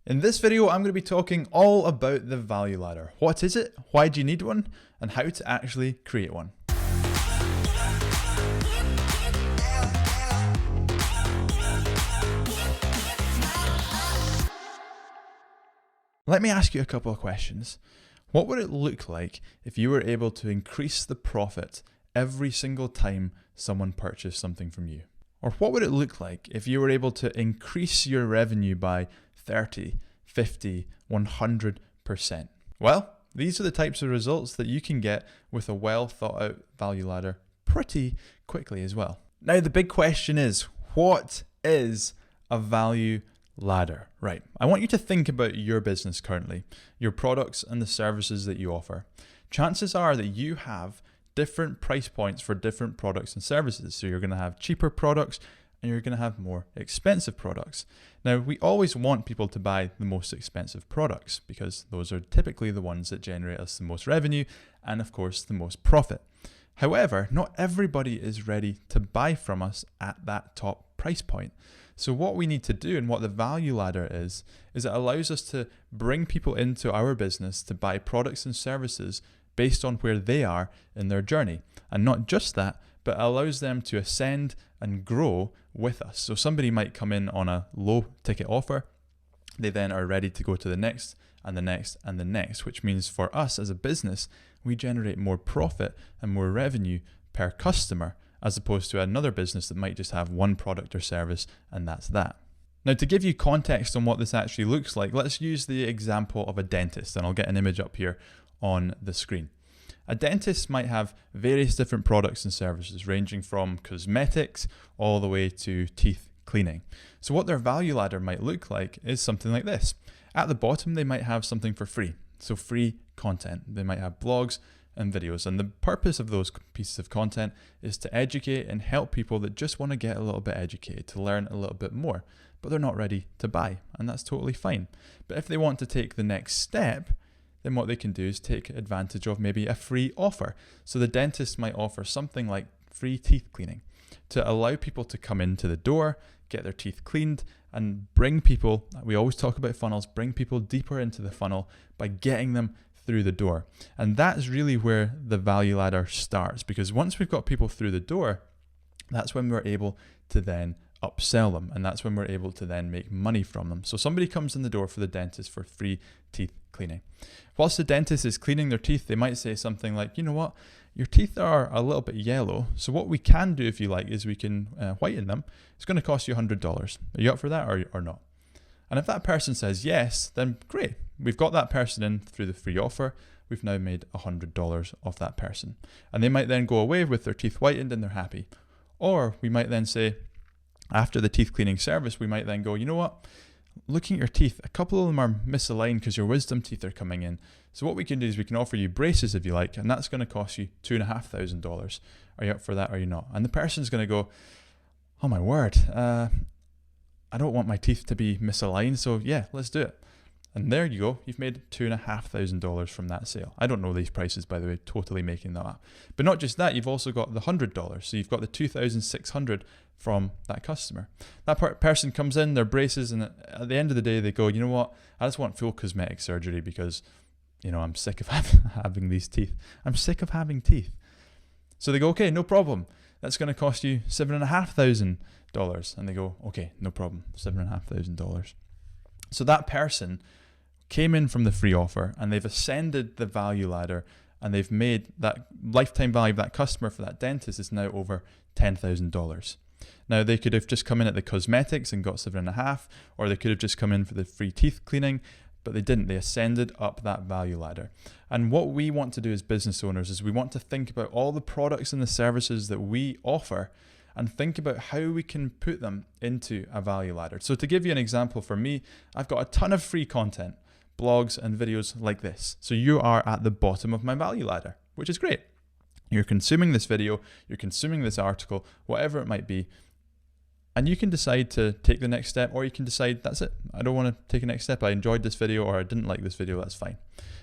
In this video, I'm going to be talking all about the value ladder. What is it? Why do you need one? And how to actually create one. Let me ask you a couple of questions. What would it look like if you were able to increase the profit every single time someone purchased something from you? Or what would it look like if you were able to increase your revenue by 30, 50, 100%? Well, these are the types of results that you can get with a well thought out value ladder pretty quickly as well. Now, the big question is, what is a value ladder? Right. I want you to think about your business currently, your products and the services that you offer. Chances are that you have different price points for different products and services. So you're going to have cheaper products and you're going to have more expensive products. Now, we always want people to buy the most expensive products because those are typically the ones that generate us the most revenue and, of course, the most profit. However, not everybody is ready to buy from us at that top price point. So what we need to do, and what the value ladder is it allows us to bring people into our business to buy products and services based on where they are in their journey. And not just that, but allows them to ascend and grow with us. So somebody might come in on a low ticket offer. They then are ready to go to the next and the next and the next, which means for us as a business, we generate more profit and more revenue per customer, as opposed to another business that might just have one product or service and that's that. Now, to give you context on what this actually looks like, let's use the example of a dentist, and I'll get an image up here on the screen. A dentist might have various different products and services ranging from cosmetics all the way to teeth cleaning. So what their value ladder might look like is something like this. At the bottom, they might have something for free. So free content. They might have blogs and videos. And the purpose of those pieces of content is to educate and help people that just want to get a little bit educated, to learn a little bit more, but they're not ready to buy. And that's totally fine. But if they want to take the next step, then what they can do is take advantage of maybe a free offer. So the dentist might offer something like free teeth cleaning to allow people to come into the door, get their teeth cleaned, and bring people, we always talk about funnels, bring people deeper into the funnel by getting them through the door. And that's really where the value ladder starts, because once we've got people through the door, that's when we're able to then upsell them, and that's when we're able to then make money from them. So somebody comes in the door for the dentist for free teeth cleaning. Whilst the dentist is cleaning their teeth, they might say something like, you know what, your teeth are a little bit yellow, so what we can do, if you like, is we can whiten them. It's going to cost you $100. Are you up for that or not? And if that person says yes, then great. We've got that person in through the free offer. We've now made $100 off that person. And they might then go away with their teeth whitened and they're happy. Or we might then say, after the teeth cleaning service, we might then go, you know what? Looking at your teeth, a couple of them are misaligned because your wisdom teeth are coming in. So what we can do is we can offer you braces if you like, and that's going to cost you $2,500. Are you up for that or are you not? And the person's going to go, oh my word, I don't want my teeth to be misaligned, so yeah, let's do it. And there you go, you've made $2,500 from that sale. I don't know these prices, by the way, totally making that up. But not just that, you've also got the $100. So you've got the $2,600 from that customer. That person comes in, their braces, and at the end of the day, they go, you know what, I just want full cosmetic surgery because, you know, I'm sick of having these teeth. I'm sick of having teeth. So they go, okay, no problem. That's going to cost you $7,500. And they go, okay, no problem, $7,500. So that person came in from the free offer and they've ascended the value ladder and they've made that lifetime value of that customer for that dentist is now over $10,000. Now, they could have just come in at the cosmetics and got 7.5, or they could have just come in for the free teeth cleaning, but they didn't. They ascended up that value ladder. And what we want to do as business owners is we want to think about all the products and the services that we offer and think about how we can put them into a value ladder. So to give you an example, for me, I've got a ton of free content, blogs and videos like this. So you are at the bottom of my value ladder, which is great. You're consuming this video, you're consuming this article, whatever it might be, and you can decide to take the next step, or you can decide, that's it, I don't want to take a next step, I enjoyed this video or I didn't like this video, that's fine.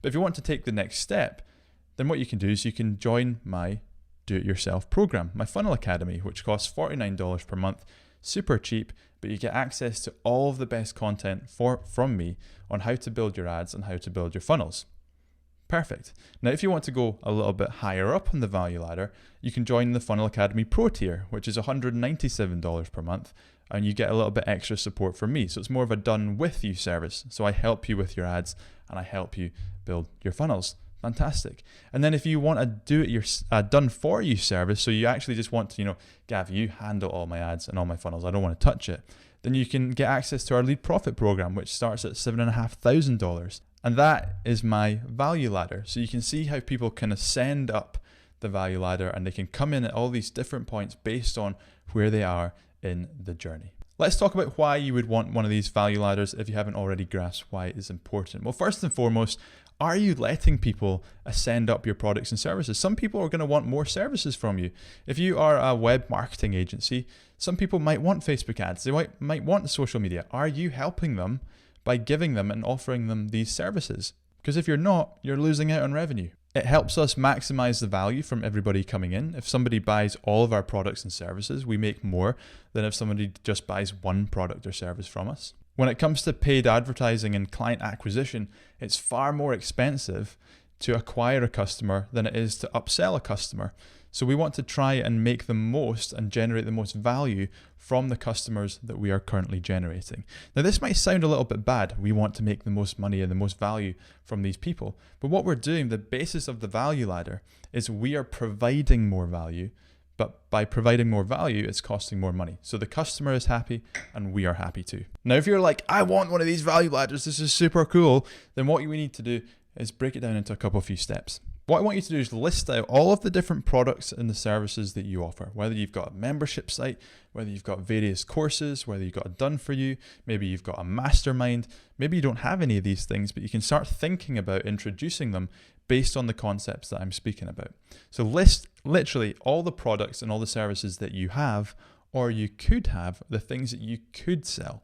But if you want to take the next step, then what you can do is you can join my do-it-yourself program, my Funnel Academy, which costs $49 per month super cheap, but you get access to all of the best content from me on how to build your ads and how to build your funnels. Perfect. Now, if you want to go a little bit higher up on the value ladder, you can join the Funnel Academy Pro tier, which is $197 per month, and you get a little bit extra support from me. So it's more of a done with you service. So I help you with your ads and I help you build your funnels. Fantastic. And then if you want a done for you service, so you actually just want to, Gav, you handle all my ads and all my funnels, I don't want to touch it, then you can get access to our Lead Profit program, which starts at $7,500. And that is my value ladder. So you can see how people can ascend up the value ladder and they can come in at all these different points based on where they are in the journey. Let's talk about why you would want one of these value ladders if you haven't already grasped why it is important. Well, first and foremost, are you letting people ascend up your products and services? Some people are going to want more services from you. If you are a web marketing agency, some people might want Facebook ads. They might want social media. Are you helping them by giving them and offering them these services? Because if you're not, you're losing out on revenue. It helps us maximize the value from everybody coming in. If somebody buys all of our products and services, we make more than if somebody just buys one product or service from us. When it comes to paid advertising and client acquisition, it's far more expensive to acquire a customer than it is to upsell a customer. So we want to try and make the most and generate the most value from the customers that we are currently generating. Now, this might sound a little bit bad. We want to make the most money and the most value from these people. But what we're doing, the basis of the value ladder, is we are providing more value. But by providing more value, it's costing more money. So the customer is happy and we are happy too. Now, if you're like, I want one of these value ladders, this is super cool, then what we need to do is break it down into a few steps. What I want you to do is list out all of the different products and the services that you offer, whether you've got a membership site, whether you've got various courses, whether you've got a done for you, maybe you've got a mastermind, maybe you don't have any of these things, but you can start thinking about introducing them based on the concepts that I'm speaking about. So list literally all the products and all the services that you have, or you could have, the things that you could sell.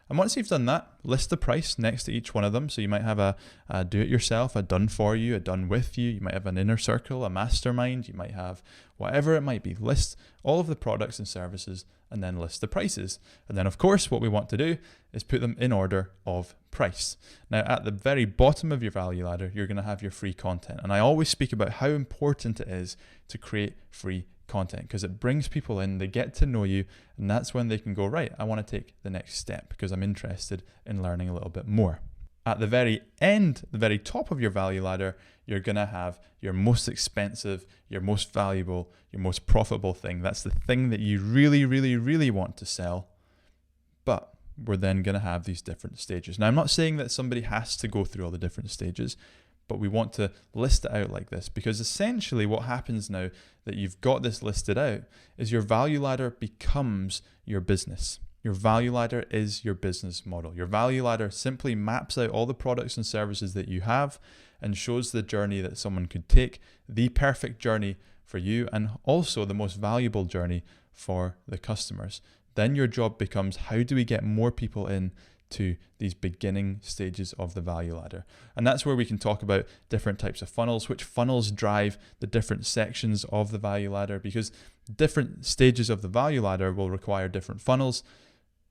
And once you've done that, list the price next to each one of them. So you might have a do-it-yourself, a done for you, a done with you. You might have an inner circle, a mastermind. You might have whatever it might be. List all of the products and services and then list the prices. And then, of course, what we want to do is put them in order of price. Now, at the very bottom of your value ladder, you're going to have your free content. And I always speak about how important it is to create free content because it brings people in, they get to know you, and that's when they can go, right, I want to take the next step because I'm interested in learning a little bit more. At the very end, the very top of your value ladder, you're going to have your most expensive, your most valuable, your most profitable thing. That's the thing that you really, really, really want to sell. But we're then going to have these different stages. Now, I'm not saying that somebody has to go through all the different stages, but we want to list it out like this because essentially what happens now that you've got this listed out is your value ladder becomes your business. Your value ladder is your business model. Your value ladder simply maps out all the products and services that you have and shows the journey that someone could take, the perfect journey for you and also the most valuable journey for the customers. Then your job becomes, how do we get more people in to these beginning stages of the value ladder? And that's where we can talk about different types of funnels, which funnels drive the different sections of the value ladder, because different stages of the value ladder will require different funnels.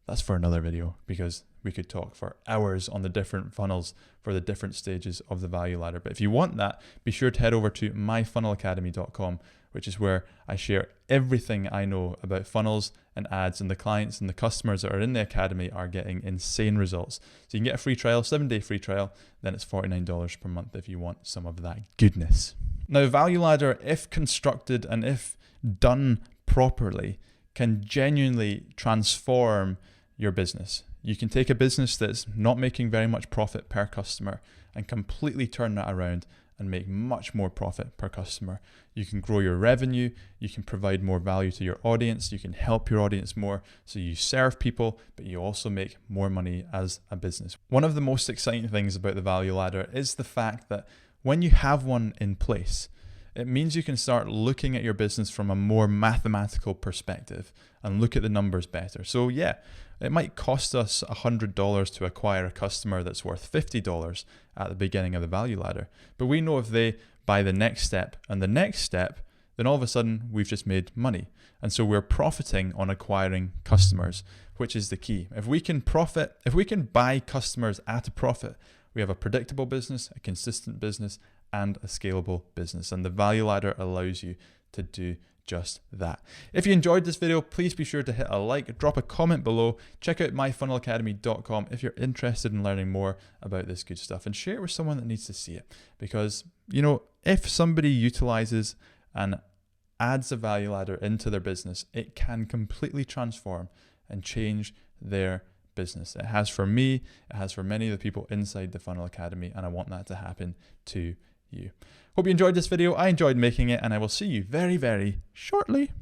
That's for another video, because we could talk for hours on the different funnels for the different stages of the value ladder. But if you want that, be sure to head over to myfunnelacademy.com, which is where I share everything I know about funnels and ads, and the clients and the customers that are in the academy are getting insane results. So you can get a free trial, 7-day free trial, then it's $49 per month if you want some of that goodness. Now, value ladder, if constructed and if done properly, can genuinely transform your business. You can take a business that's not making very much profit per customer and completely turn that around and make much more profit per customer. You can grow your revenue, you can provide more value to your audience, you can help your audience more, so you serve people, but you also make more money as a business. One of the most exciting things about the value ladder is the fact that when you have one in place, it means you can start looking at your business from a more mathematical perspective and look at the numbers better. So yeah, it might cost us $100 to acquire a customer that's worth $50 at the beginning of the value ladder. But we know if they buy the next step and the next step, then all of a sudden we've just made money. And so we're profiting on acquiring customers, which is the key. If we can buy customers at a profit, we have a predictable business, a consistent business, and a scalable business. And the value ladder allows you to do just that. If you enjoyed this video, please be sure to hit a like, drop a comment below, check out myfunnelacademy.com if you're interested in learning more about this good stuff, and share it with someone that needs to see it. Because, if somebody utilizes and adds a value ladder into their business, it can completely transform and change their business. It has for me, it has for many of the people inside the Funnel Academy, and I want that to happen to you. Hope you enjoyed this video. I enjoyed making it, and I will see you very, very shortly.